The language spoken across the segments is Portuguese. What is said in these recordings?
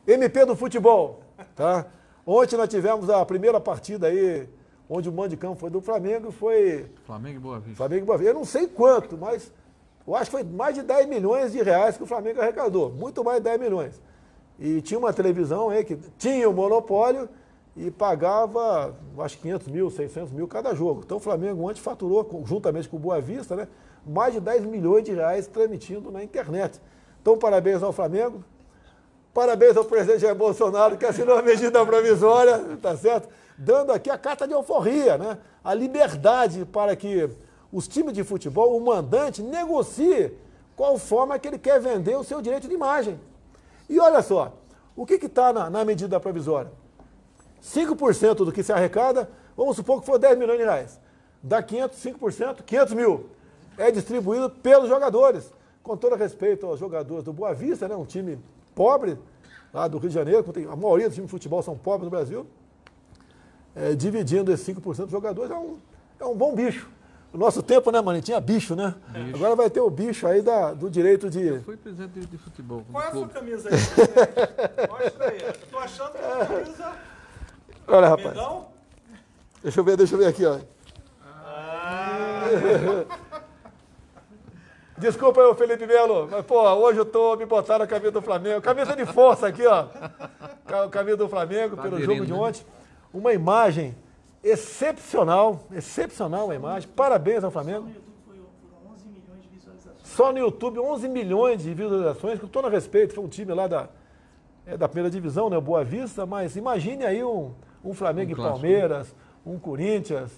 MP do futebol, tá? Ontem nós tivemos a primeira partida aí, onde o mando de campo foi do Flamengo, foi... Flamengo e Boa Vista. Flamengo e Boa Vista. Eu não sei quanto, mas eu acho que foi mais de 10 milhões de reais que o Flamengo arrecadou. Muito mais de 10 milhões. E tinha uma televisão aí que tinha o monopólio e pagava, acho que 500 mil, 600 mil cada jogo. Então o Flamengo ontem faturou, juntamente com o Boa Vista, né, mais de 10 milhões de reais transmitindo na internet. Então parabéns ao Flamengo. Parabéns ao presidente Jair Bolsonaro, que assinou a medida provisória, tá certo? Dando aqui a carta de alforria, né? A liberdade para que os times de futebol, o mandante, negocie qual forma que ele quer vender o seu direito de imagem. E olha só, o que está na medida provisória? 5% do que se arrecada, vamos supor que for 10 milhões de reais. Dá 5%, 500 mil. É distribuído pelos jogadores. Com todo respeito aos jogadores do Boa Vista, né? Um time pobre, lá do Rio de Janeiro, a maioria dos times de futebol são pobres no Brasil, dividindo esses 5% dos jogadores é um bom bicho. No nosso tempo, né, mano, tinha bicho, né? Bicho. Agora vai ter o bicho aí do direito de... Eu fui presidente de futebol. Qual é a sua camisa aí? Mostra aí. Eu tô achando que é uma camisa... Olha, rapaz. Mengão? Deixa eu ver aqui, ó. Desculpa aí, Felipe Melo, mas, pô, hoje me botaram a camisa do Flamengo. Camisa de força aqui, ó. Camisa do Flamengo, pelo jogo de ontem. Uma imagem excepcional a imagem. Parabéns ao Flamengo. Só no YouTube, 11 milhões de visualizações, com todo respeito, foi um time lá da primeira divisão, né, o Boa Vista, mas imagine aí um Flamengo e Palmeiras, um Corinthians...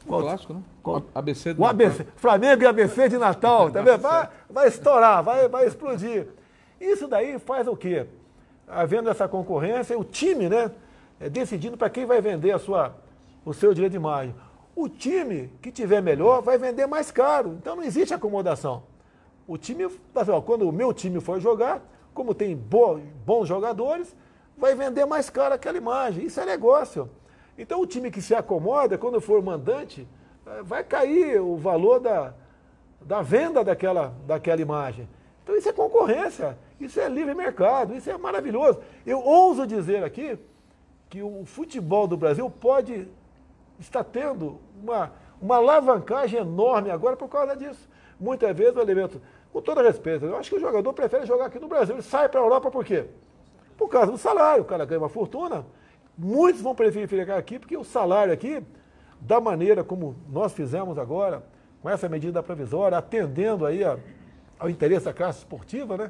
O clássico, né? ABC do Natal. ABC, Flamengo e ABC de Natal, tá vendo? Vai estourar, vai explodir. Isso daí faz o quê? Havendo essa concorrência, o time, né, decidindo para quem vai vender o seu direito de imagem. O time que tiver melhor vai vender mais caro, então não existe acomodação. O time, quando o meu time for jogar, como tem bons jogadores, vai vender mais caro aquela imagem. Isso é negócio. Então o time que se acomoda, quando for mandante, vai cair o valor da venda daquela imagem. Então isso é concorrência, isso é livre mercado, isso é maravilhoso. Eu ouso dizer aqui que o futebol do Brasil pode estar tendo uma alavancagem enorme agora por causa disso. Muitas vezes o elemento, com todo respeito, eu acho que o jogador prefere jogar aqui no Brasil, ele sai para a Europa por quê? Por causa do salário, o cara ganha uma fortuna. Muitos vão preferir ficar aqui porque o salário aqui, da maneira como nós fizemos agora, com essa medida provisória, atendendo aí ao interesse da classe esportiva, né?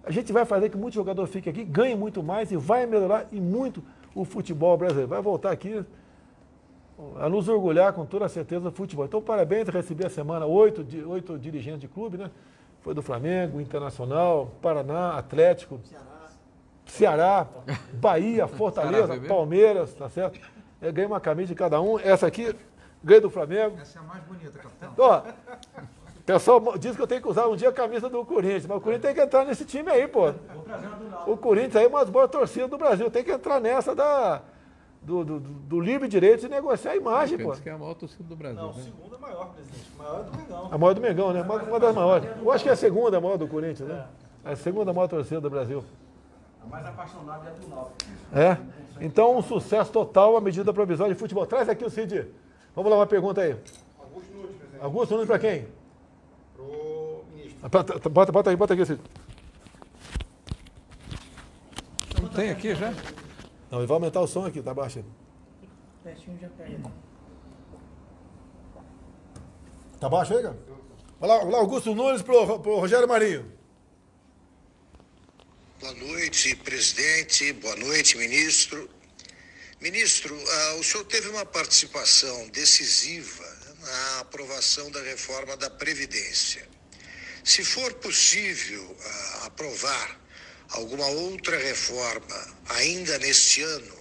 A gente vai fazer que muito jogador fique aqui, ganhe muito mais e vai melhorar e muito o futebol brasileiro. Vai voltar aqui a nos orgulhar com toda a certeza do futebol. Então, parabéns, recebi a semana 8 dirigentes de clube, né? Foi do Flamengo, Internacional, Paraná, Atlético, Ceará, Bahia, Fortaleza, Ceará, Palmeiras, tá certo? Eu ganhei uma camisa de cada um. Essa aqui, ganhei do Flamengo. Essa é a mais bonita, capitão. Ó, o pessoal diz que eu tenho que usar um dia a camisa do Corinthians, mas o Corinthians tem que entrar nesse time aí, pô. O Corinthians aí é uma das boas torcidas do Brasil, tem que entrar nessa do livre direito de negociar a imagem, pô. Que é a maior torcida do Brasil. Não, né? segunda maior, presidente. Maior é do Mengão. A maior do Mengão, né? Uma das maiores. Eu acho que é a segunda maior do Corinthians, né? É a segunda maior torcida do Brasil. A mais apaixonada é a do Náutico. É? Então, um sucesso total a medida provisória de futebol. Traz aqui o Cid. Vamos lá, uma pergunta aí. Augusto Nunes, presidente. Augusto Nunes para quem? Pro ministro. Bota aqui, Cid. Não tem aqui já? Não, ele vai aumentar o som aqui, tá baixo. Pertinho já pega. Tá baixo aí, cara? Olha lá, Augusto Nunes pro Rogério Marinho. Boa noite, presidente. Boa noite, ministro. Ministro, o senhor teve uma participação decisiva na aprovação da reforma da Previdência. Se for possível aprovar alguma outra reforma ainda neste ano,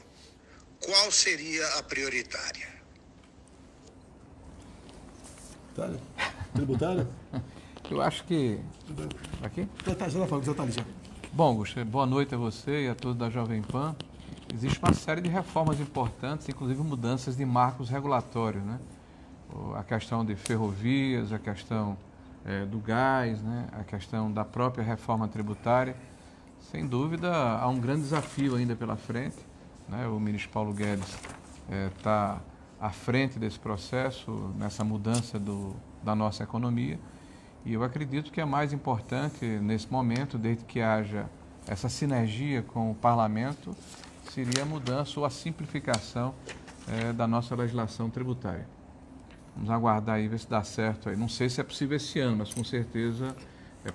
qual seria a prioritária? Tributária? Eu acho que... Aqui? Já tá ali já. Bom, Augusto, boa noite a você e a todos da Jovem Pan. Existe uma série de reformas importantes, inclusive mudanças de marcos regulatórios, né? A questão de ferrovias, a questão do gás, né? A questão da própria reforma tributária. Sem dúvida, há um grande desafio ainda pela frente, né? O ministro Paulo Guedes está à frente desse processo, nessa mudança da nossa economia, e eu acredito que é mais importante nesse momento, desde que haja essa sinergia com o parlamento, seria a mudança ou a simplificação da nossa legislação tributária. Vamos aguardar aí, ver se dá certo aí. Não sei se é possível esse ano, mas com certeza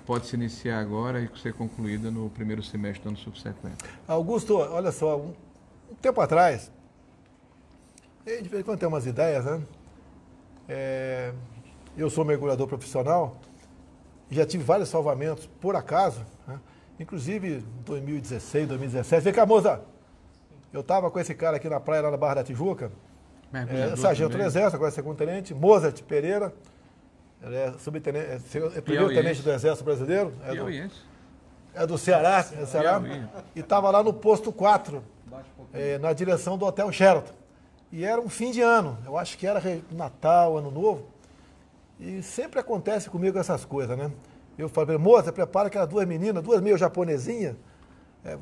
pode se iniciar agora e ser concluída no primeiro semestre do ano subsequente. Augusto, olha só, um tempo atrás, a gente de vez em quando tem umas ideias, né? Eu sou mergulhador profissional e já tive vários salvamentos, por acaso, né? Inclusive em 2016, 2017. Vem cá, moça! Eu estava com esse cara aqui na praia, lá na Barra da Tijuca, sargento do Exército, agora é segundo-tenente, Mozart Pereira, ele é subtenente, primeiro tenente do Exército Brasileiro, é do Ceará, e estava lá no posto 4, na direção do Hotel Sheraton. E era um fim de ano, eu acho que era Natal, Ano Novo, e sempre acontece comigo essas coisas, né? Eu falei, moça, prepara aquelas duas meninas, duas meio japonesinhas,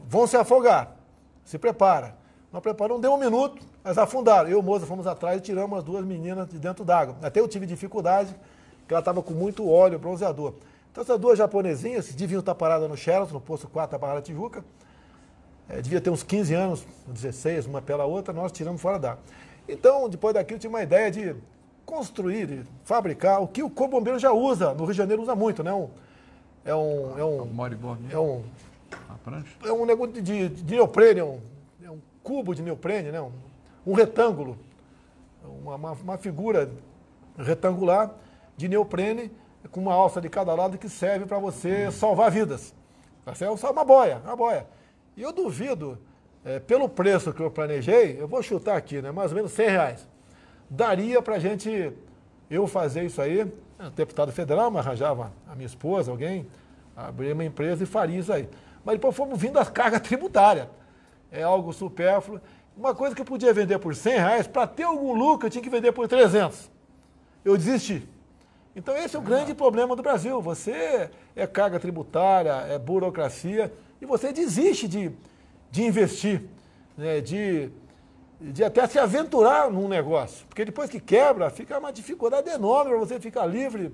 vão se afogar, se prepara. Nós preparamos, não deu um minuto, elas afundaram. Eu e o moça fomos atrás e tiramos as duas meninas de dentro d'água. Até eu tive dificuldade, porque ela estava com muito óleo, bronzeador. Então essas duas japonesinhas deviam estar paradas no Sheraton, no posto 4 da Barra da Tijuca. Devia ter uns 15 anos, 16, uma pela outra, nós tiramos fora d'água. Então, depois daquilo, eu tive uma ideia de construir, de fabricar, o que o Corpo Bombeiro já usa, no Rio de Janeiro usa muito, né? É um negócio de neoprene, é um cubo de neoprene, né? Um retângulo, uma figura retangular de neoprene com uma alça de cada lado que serve para você salvar vidas. É uma boia. E eu duvido, pelo preço que eu planejei, eu vou chutar aqui, né? Mais ou menos R$100. Daria para eu fazer isso aí, deputado federal, mas arranjava a minha esposa, alguém, abrir uma empresa e faria isso aí. Mas depois fomos vindo as cargas tributárias. É algo supérfluo. Uma coisa que eu podia vender por R$100, para ter algum lucro, eu tinha que vender por 300. Eu desisti. Então esse é o grande problema do Brasil. Você é carga tributária, é burocracia, e você desiste de investir, né, de até se aventurar num negócio. Porque depois que quebra, fica uma dificuldade enorme para você ficar livre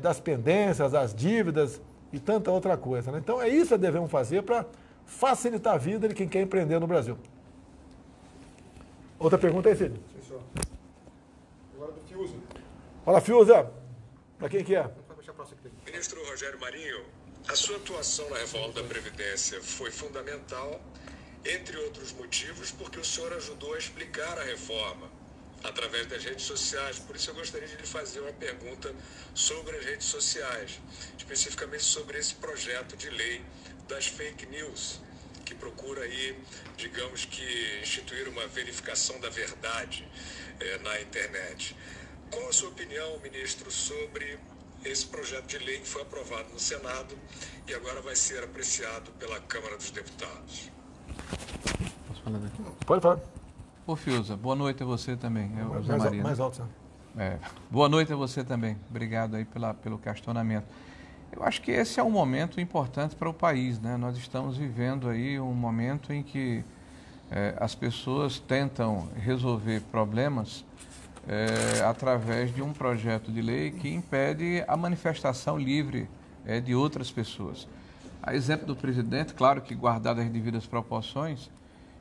das pendências, das dívidas e tanta outra coisa, né? Então é isso que devemos fazer para facilitar a vida de quem quer empreender no Brasil. Outra pergunta aí, Cid? Sim, senhor. Agora do Fiuza. Fala, Fiuza. Para quem que é? Ministro Rogério Marinho, a sua atuação na reforma da Previdência foi fundamental, entre outros motivos, porque o senhor ajudou a explicar a reforma através das redes sociais. Por isso eu gostaria de lhe fazer uma pergunta sobre as redes sociais, especificamente sobre esse projeto de lei das fake news, que procura aí, digamos que, instituir uma verificação da verdade na internet. Qual a sua opinião, ministro, sobre esse projeto de lei que foi aprovado no Senado e agora vai ser apreciado pela Câmara dos Deputados? Posso falar daqui? Pode falar. Ô Fiuza, boa noite a você também. José Maria, mais alto, senhor. Boa noite a você também. Obrigado aí pelo questionamento. Eu acho que esse é um momento importante para o país, né? Nós estamos vivendo aí um momento em que as pessoas tentam resolver problemas através de um projeto de lei que impede a manifestação livre de outras pessoas. A exemplo do presidente, claro que guardadas as devidas proporções,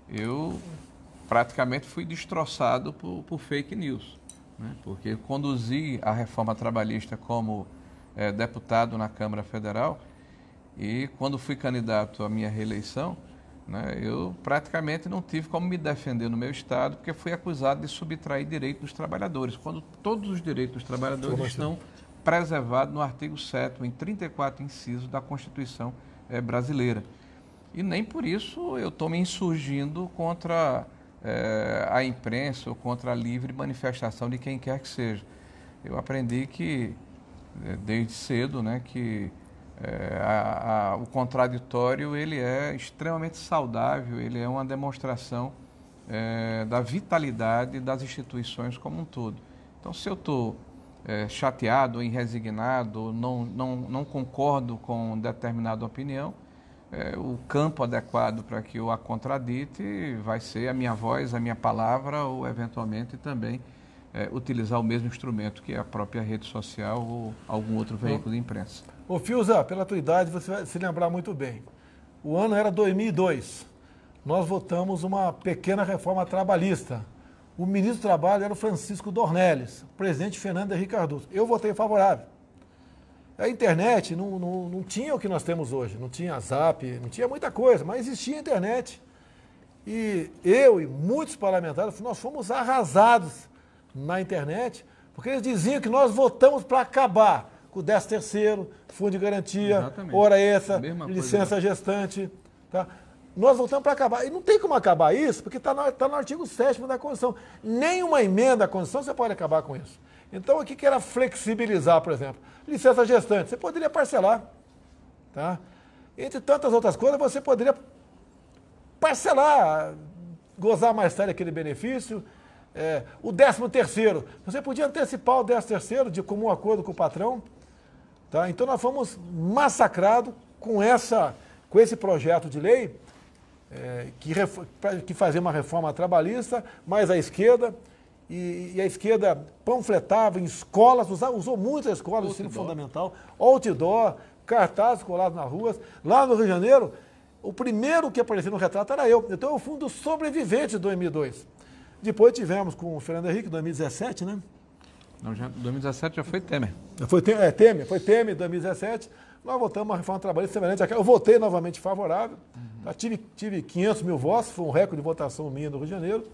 eu praticamente fui destroçado por fake news, né? Porque eu conduzi a reforma trabalhista como deputado na Câmara Federal e quando fui candidato à minha reeleição, né, eu praticamente não tive como me defender no meu estado porque fui acusado de subtrair direitos dos trabalhadores, quando todos os direitos dos trabalhadores estão preservados no artigo 7º, em 34 incisos da Constituição brasileira. E nem por isso eu estou me insurgindo contra a imprensa ou contra a livre manifestação de quem quer que seja. Eu aprendi que, desde cedo, né, que o contraditório ele é extremamente saudável, ele é uma demonstração da vitalidade das instituições como um todo. Então, se eu estou chateado, ou resignado, ou não concordo com determinada opinião, o campo adequado para que eu a contradite vai ser a minha voz, a minha palavra ou, eventualmente, também utilizar o mesmo instrumento que é a própria rede social ou algum outro veículo de imprensa. Ô Fiuza, pela tua idade você vai se lembrar muito bem. O ano era 2002. Nós votamos uma pequena reforma trabalhista. O ministro do Trabalho era o Francisco Dornelles, o presidente Fernando Henrique Cardoso. Eu votei favorável. A internet não tinha o que nós temos hoje, não tinha Zap, não tinha muita coisa, mas existia a internet. E eu e muitos parlamentares, nós fomos arrasados na internet, porque eles diziam que nós votamos para acabar com o 13º, fundo de garantia, Exatamente. hora extra, Mesma licença coisa. gestante. Tá? Nós votamos para acabar. E não tem como acabar isso, porque está no artigo 7º da Constituição. Nenhuma emenda à Constituição você pode acabar com isso. Então, o que era flexibilizar, por exemplo? Licença gestante, você poderia parcelar. Tá? Entre tantas outras coisas, você poderia parcelar, gozar mais tarde aquele benefício. O 13º, você podia antecipar o 13º de comum acordo com o patrão. Tá? Então, nós fomos massacrados com esse projeto de lei que fazia uma reforma trabalhista, mais a esquerda. E a esquerda panfletava em escolas, usou muito a escola, o ensino fundamental, outdoor, cartazes colados nas ruas. Lá no Rio de Janeiro, o primeiro que apareceu no retrato era eu. Então eu fui um dos sobreviventes de 2002. Depois tivemos com o Fernando Henrique, 2017, né? Não, 2017 já foi Temer. Foi Temer, 2017. Nós votamos uma reforma trabalhista semelhante àquela. Eu votei novamente favorável. Tá? Tive 500 mil votos, foi um recorde de votação minha no Rio de Janeiro.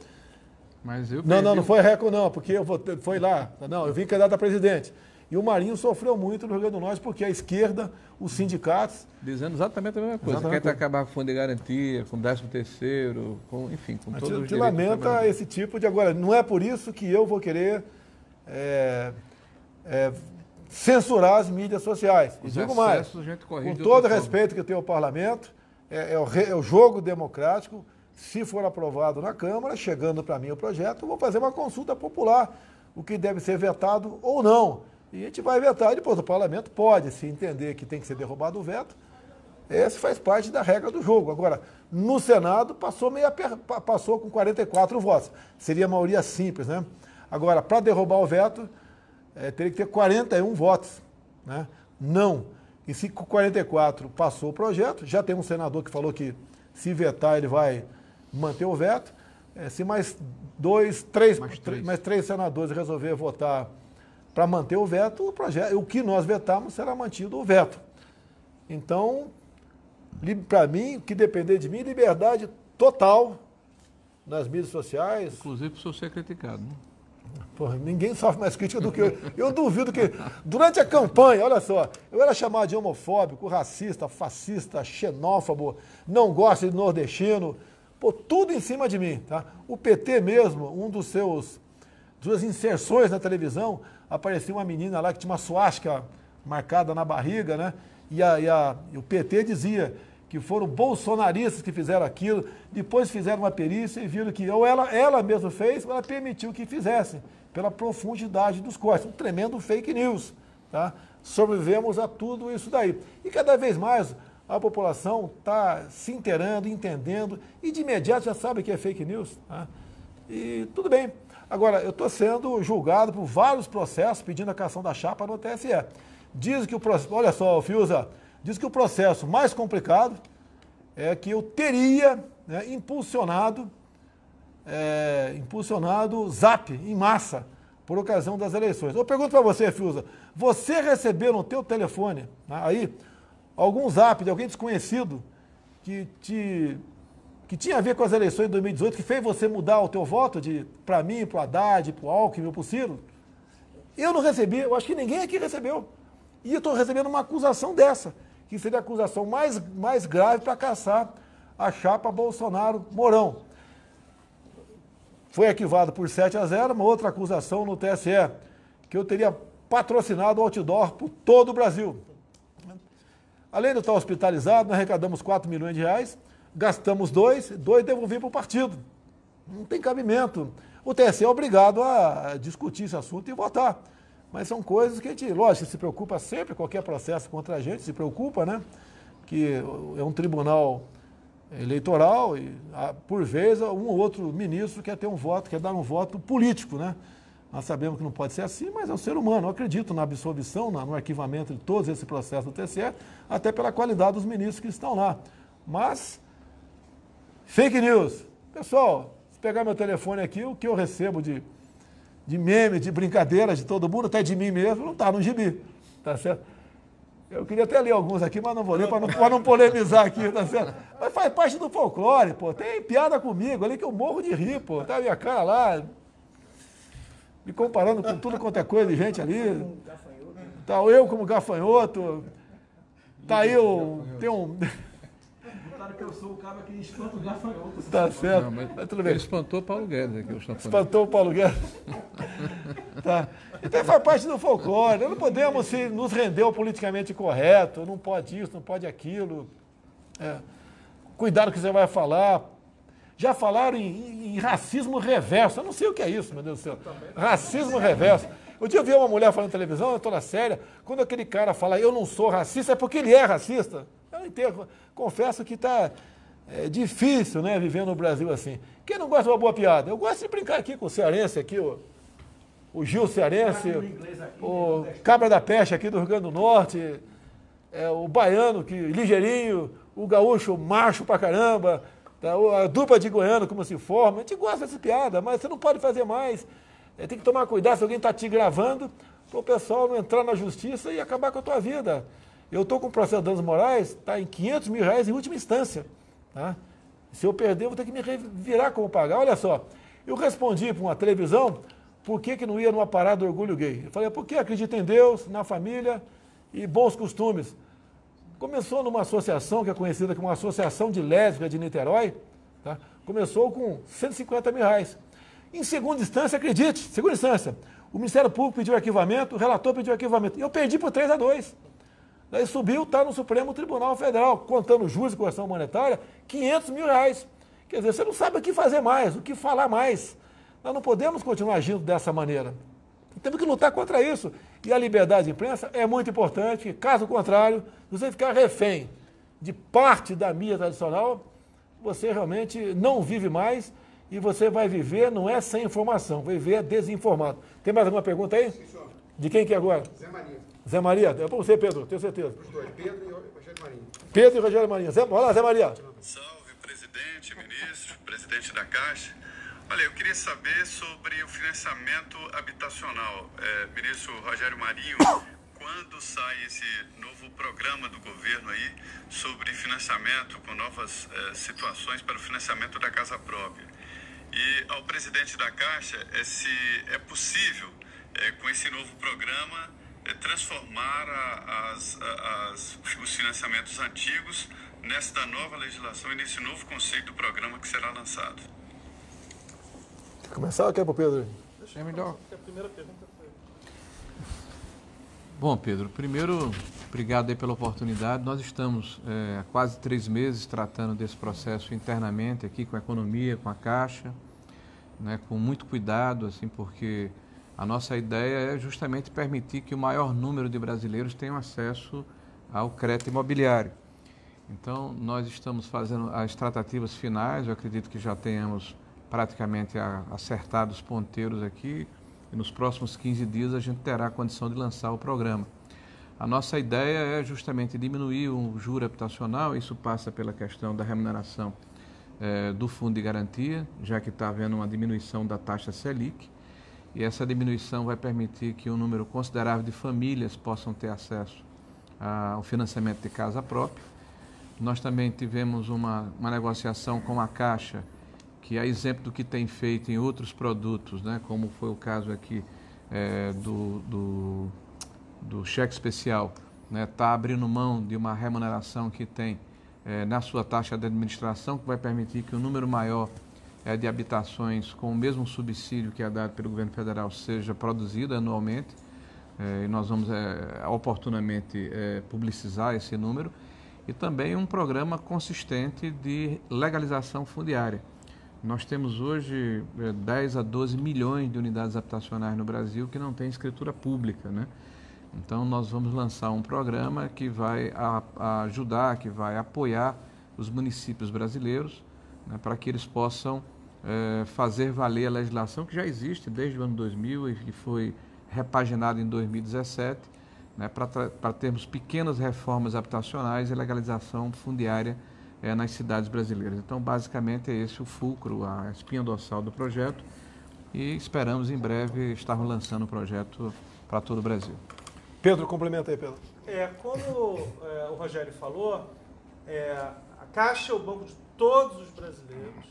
Mas eu Não foi recorde não, porque foi lá. Não, eu vim candidato a presidente. E o Marinho sofreu muito no Rio Grande do Norte, porque a esquerda, os sindicatos... Dizendo exatamente a mesma coisa. Exatamente. Quer acabar com o fundo de garantia, com o 13º, enfim, com todos os direitos. Lamenta esse tipo de... Agora, não é por isso que eu vou querer censurar as mídias sociais. E digo mais, com todo o respeito que eu tenho ao parlamento, é o jogo democrático. Se for aprovado na Câmara, chegando para mim o projeto, eu vou fazer uma consulta popular, o que deve ser vetado ou não. E a gente vai vetar, e depois o parlamento pode, se entender que tem que ser derrubado o veto, esse faz parte da regra do jogo. Agora, no Senado, passou com 44 votos. Seria a maioria simples, né? Agora, para derrubar o veto, teria que ter 41 votos, né? Não. E se com 44 passou o projeto, já tem um senador que falou que se vetar ele vai manter o veto. Se mais três senadores resolver votar para manter o veto, o que nós vetarmos será mantido o veto. Então, para mim, o que depender de mim, liberdade total nas mídias sociais. Inclusive por ser criticado, né? Porra, ninguém sofre mais crítica do que eu. Eu duvido que, durante a campanha, olha só, eu era chamado de homofóbico, racista, fascista, xenófobo, não gosto de nordestino, tudo em cima de mim. Tá? O PT mesmo, duas inserções na televisão, aparecia uma menina lá que tinha uma suástica marcada na barriga, né? E o PT dizia que foram bolsonaristas que fizeram aquilo, depois fizeram uma perícia e viram que ou ela mesma fez, ou ela permitiu que fizessem, pela profundidade dos cortes. Um tremendo fake news. Tá? Sobrevivemos a tudo isso daí. E cada vez mais a população está se inteirando, entendendo, e de imediato já sabe que é fake news. Tá? E tudo bem. Agora, eu estou sendo julgado por vários processos pedindo a cassação da chapa no TSE. Diz que o processo, olha só, Fiuza, diz que o processo mais complicado é que eu teria, né, impulsionado Zap em massa por ocasião das eleições. Eu pergunto para você, Fiuza, você recebeu no teu telefone, né, aí, algum Zap de alguém desconhecido que tinha a ver com as eleições de 2018, que fez você mudar o teu voto para mim, para o Haddad, para o Alckmin, para o Ciro? Eu não recebi, eu acho que ninguém aqui recebeu. E eu estou recebendo uma acusação dessa, que seria a acusação mais grave para caçar a chapa Bolsonaro-Mourão. Foi arquivado por 7-0, uma outra acusação no TSE, que eu teria patrocinado o outdoor por todo o Brasil. Além de eu estar hospitalizado, nós arrecadamos 4 milhões de reais, gastamos 2 devolvi para o partido. Não tem cabimento. O TSE é obrigado a discutir esse assunto e votar. Mas são coisas que a gente, lógico, se preocupa sempre, qualquer processo contra a gente se preocupa, né? que é um tribunal eleitoral e, por vezes, um ou outro ministro quer ter um voto, quer dar um voto político, né? Nós sabemos que não pode ser assim, mas é um ser humano. Eu acredito na absolvição, no arquivamento de todos esse processo do TSE, até pela qualidade dos ministros que estão lá. Mas, fake news. Pessoal, se pegar meu telefone aqui, o que eu recebo de meme, de brincadeira de todo mundo, até de mim mesmo, não está no gibi, tá certo? Eu queria até ler alguns aqui, mas não vou ler para não polemizar aqui, tá certo? Mas faz parte do folclore, pô. Tem piada comigo ali que eu morro de rir, pô. Tá a minha cara lá, me comparando com tudo quanto é coisa de gente ali. Tá eu como gafanhoto. Tá eu, tem um... Botaram que eu sou o cara que espanta o gafanhoto. Tá certo. Não, mas tudo bem. ele espantou o Paulo Guedes aqui, o chanfone. Espantou o Paulo Guedes. Tá. Então faz parte do folclore. Não podemos nos render ao politicamente correto. Não pode isso, não pode aquilo. Cuidado com o que você vai falar. Já falaram em racismo reverso. Eu não sei o que é isso, meu Deus do céu. Racismo reverso. Um dia eu vi uma mulher falando na televisão, eu toda séria, quando aquele cara fala eu não sou racista, é porque ele é racista. Eu entendo. Confesso que está difícil, né, viver no Brasil assim. Quem não gosta de uma boa piada? Eu gosto de brincar aqui com o cearense, aqui, o Gil cearense, o Cabra da Peste aqui do Rio Grande do Norte, o baiano, ligeirinho, o gaúcho macho pra caramba, tá? A dupla de goiano, como se forma. A gente gosta dessa piada, mas você não pode fazer mais. Tem que tomar cuidado se alguém está te gravando, para o pessoal não entrar na justiça e acabar com a tua vida. Eu estou com o processo de danos morais, está em R$500 mil em última instância. Tá? Se eu perder, eu vou ter que me virar como pagar. Olha só, eu respondi para uma televisão por que não ia numa parada do orgulho gay. Eu falei, porque acredito em Deus, na família e bons costumes. Começou numa associação que é conhecida como Associação de Lésbicas de Niterói, tá? Começou com R$150 mil. Em segunda instância, acredite, segunda instância, o Ministério Público pediu arquivamento, o relator pediu arquivamento. E eu perdi por 3-2. Daí subiu, está no Supremo Tribunal Federal, contando juros e correção monetária, R$500 mil. Quer dizer, você não sabe o que fazer mais, o que falar mais. Nós não podemos continuar agindo dessa maneira. Temos que lutar contra isso. E a liberdade de imprensa é muito importante, caso contrário, você ficar refém de parte da mídia tradicional, você realmente não vive mais e você vai viver, não é sem informação, vai viver desinformado. Tem mais alguma pergunta aí? Sim, senhor. De quem que é agora? Zé Maria. Zé Maria? É para você, Pedro, tenho certeza. Os dois, Pedro e Rogério Marinho. Pedro e Rogério Marinho. Olá, Zé Maria. Salve, presidente, ministro, presidente da Caixa. Olha, eu queria saber sobre o financiamento habitacional. Ministro Rogério Marinho, quando sai esse novo programa do governo aí sobre financiamento com novas situações para o financiamento da casa própria? E ao presidente da Caixa, se é possível, com esse novo programa, transformar os financiamentos antigos nesta nova legislação e nesse novo conceito do programa que será lançado. Quer começar ou quer para o Pedro? É melhor. A primeira pergunta foi... Bom, Pedro, primeiro, obrigado aí pela oportunidade. Nós estamos há quase 3 meses tratando desse processo internamente aqui com a economia, com a Caixa, né, com muito cuidado, assim, porque a nossa ideia é justamente permitir que o maior número de brasileiros tenham acesso ao crédito imobiliário. Então, nós estamos fazendo as tratativas finais, eu acredito que já tenhamos praticamente acertado os ponteiros aqui, e nos próximos 15 dias a gente terá a condição de lançar o programa. A nossa ideia é justamente diminuir o juro habitacional, isso passa pela questão da remuneração do Fundo de Garantia, já que está havendo uma diminuição da taxa Selic, e essa diminuição vai permitir que um número considerável de famílias possam ter acesso ao financiamento de casa própria. Nós também tivemos uma negociação com a Caixa, que é exemplo do que tem feito em outros produtos, né, como foi o caso aqui do cheque especial, né, tá abrindo mão de uma remuneração que tem na sua taxa de administração, que vai permitir que um número maior de habitações com o mesmo subsídio que é dado pelo governo federal seja produzido anualmente, e nós vamos oportunamente publicizar esse número, e também um programa consistente de legalização fundiária. Nós temos hoje 10 a 12 milhões de unidades habitacionais no Brasil que não têm escritura pública, né? Então, nós vamos lançar um programa que vai ajudar, que vai apoiar os municípios brasileiros, né, para que eles possam fazer valer a legislação que já existe desde o ano 2000 e que foi repaginada em 2017, né, para termos pequenas reformas habitacionais e legalização fundiária nas cidades brasileiras. Então, basicamente, é esse o fulcro, a espinha dorsal do projeto, e esperamos em breve estarmos lançando o projeto para todo o Brasil. Pedro, complementa aí, Pedro. Como o Rogério falou, a Caixa é o banco de todos os brasileiros.